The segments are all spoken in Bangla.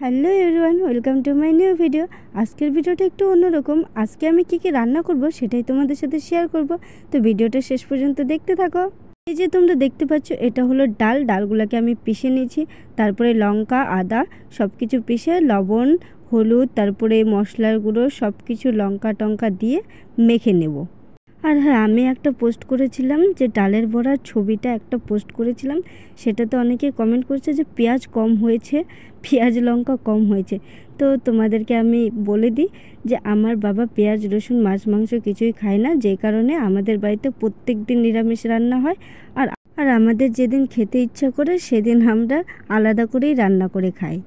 Hello everyone, welcome to my new video. আজকের ভিডিওটা একটু অন্যরকম। আজকে আমি কি রান্না করব সেটাই তোমাদের সাথে শেয়ার করব। তো ভিডিওটা শেষ পর্যন্ত দেখতে থাকো। এই যে তোমরা দেখতে পাচ্ছ, এটা হলো ডালগুলোকে আমি পিষে নিয়েছি। তারপরে লঙ্কা, আদা সব কিছু পিষে, লবণ, হলুদ, তারপরে মশলার গুঁড়ো সব কিছু লঙ্কা টঙ্কা দিয়ে মেখে নেব। আর হ্যাঁ, আমি একটা পোস্ট করেছিলাম যে ডালের বড়ার ছবিটা একটা পোস্ট করেছিলাম। সেটাতে অনেকে কমেন্ট করছে যে পেঁয়াজ কম হয়েছে, পেঁয়াজ লঙ্কা কম হয়েছে। তো তোমাদেরকে আমি বলে দিই যে আমার বাবা পেঁয়াজ রসুন মাছ মাংস কিছুই খায় না, যে কারণে আমাদের বাড়িতে প্রত্যেক দিন নিরামিষ রান্না হয়। আর আর আমাদের যেদিন খেতে ইচ্ছা করে সেদিন আমরা আলাদা করেই রান্না করে খাই।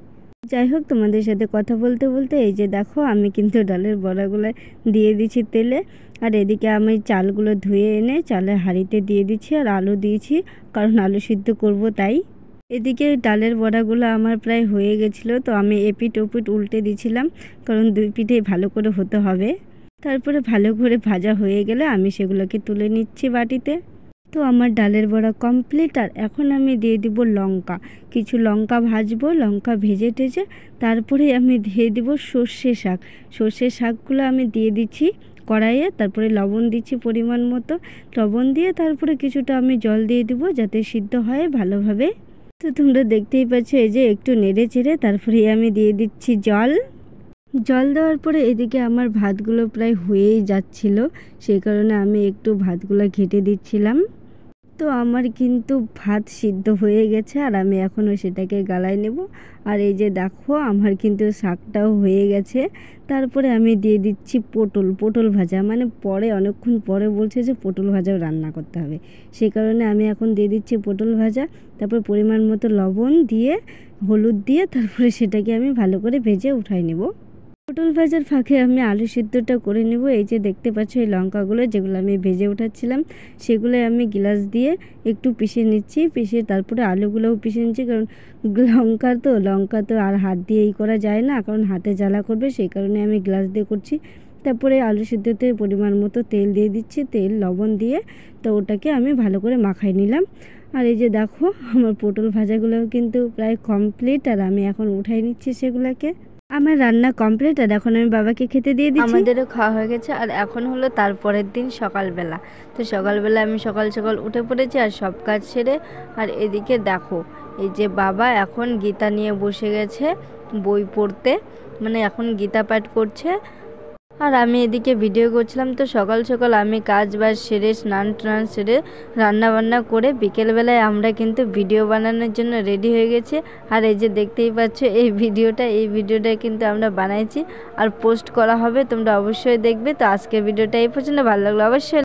যাই হোক, তোমাদের সাথে কথা বলতে বলতে এই যে দেখো, আমি কিন্তু ডালের বড়াগুলো দিয়ে দিচ্ছি তেলে। আর এদিকে আমি চালগুলো ধুয়ে এনে চালের হাঁড়িতে দিয়ে দিচ্ছি, আর আলু দিয়েছি, কারণ আলু সিদ্ধ করব তাই। এদিকে ডালের বড়াগুলো আমার প্রায় হয়ে গেছিলো, তো আমি এপিট ওপিট উল্টে দিছিলাম, কারণ দুই পিঠেই ভালো করে হতে হবে। তারপরে ভালো করে ভাজা হয়ে গেলে আমি সেগুলোকে তুলে নিচ্ছি বাটিতে। তো আমার ডালের বড়া কমপ্লিট। আর এখন আমি দিয়ে দিব লঙ্কা, কিছু লঙ্কা ভাজবো, লঙ্কা ভেজে টেজে তারপরে আমি দিয়ে দিব সর্ষে শাকগুলো আমি দিয়ে দিচ্ছি কড়াইয়ে। তারপরে লবণ দিচ্ছি পরিমাণ মতো, লবণ দিয়ে তারপরে কিছুটা আমি জল দিয়ে দিব যাতে সিদ্ধ হয় ভালোভাবে। তো তোমরা দেখতেই পাচ্ছ, এই যে একটু নেড়ে চেড়ে তারপরে আমি দিয়ে দিচ্ছি জল দেওয়ার পরে এদিকে আমার ভাতগুলো প্রায় হয়েই যাচ্ছিল, সেই কারণে আমি একটু ভাতগুলো ঘেটে দিচ্ছিলাম। তো আমার কিন্তু ভাত সিদ্ধ হয়ে গেছে, আর আমি এখনও সেটাকে গালায় নেব। আর এই যে দেখো, আমার কিন্তু শাকটাও হয়ে গেছে। তারপরে আমি দিয়ে দিচ্ছি পটল ভাজা, মানে পরে অনেকক্ষণ পরে বলছে যে পটল ভাজাও রান্না করতে হবে, সেই কারণে আমি এখন দিয়ে দিচ্ছি পটল ভাজা। তারপর পরিমাণ মতো লবণ দিয়ে, হলুদ দিয়ে তারপরে সেটাকে আমি ভালো করে ভেজে উঠাই নেব। পটল ভাজার ফাঁকে আমি আলু সিদ্ধটা করে নেব। এই যে দেখতে পাচ্ছ, এই লঙ্কাগুলো যেগুলো আমি ভেজে উঠাচ্ছিলাম সেগুলো আমি গ্লাস দিয়ে একটু পিষে নিচ্ছি, পিষে তারপরে আলুগুলোও পিষে নিচ্ছি, কারণ লঙ্কা তো আর হাত দিয়েই করা যায় না, কারণ হাতে জ্বালা করবে, সেই কারণে আমি গ্লাস দিয়ে করছি। তারপরে আলু সিদ্ধতে পরিমাণ মতো তেল দিয়ে দিচ্ছি, তেল লবণ দিয়ে তো ওটাকে আমি ভালো করে মাখাই নিলাম। আর এই যে দেখো, আমার পটল ভাজাগুলোও কিন্তু প্রায় কমপ্লিট, আর আমি এখন উঠাই নিচ্ছি সেগুলোকে। আমার রান্না কমপ্লিট, আর এখন আমি বাবাকে খেতে দিয়ে দিচ্ছি। আমাদেরও খাওয়া হয়ে গেছে। আর এখন হলো তারপরের দিন সকালবেলা। তো সকালবেলা আমি সকাল সকাল উঠে পড়েছি আর সব কাজ সেরে। আর এদিকে দেখো, এই যে বাবা এখন গীতা নিয়ে বসে গেছে বই পড়তে, মানে এখন গীতা পাঠ করছে। আর আমি এদিকে ভিডিও করছিলাম। তো সকাল সকাল আমি কাজ বাজ সেরে, স্নান টান সেরে, রান্না বান্না করে বিকেলবেলায় আমরা কিন্তু ভিডিও বানানোর জন্য রেডি হয়ে গেছি। আর এই যে দেখতেই পাচ্ছ এই ভিডিওটা কিন্তু আমরা বানাইছি আর পোস্ট করা হবে, তোমরা অবশ্যই দেখবে। তো আজকের ভিডিওটা এই পর্যন্ত, ভালো লাগলো অবশ্যই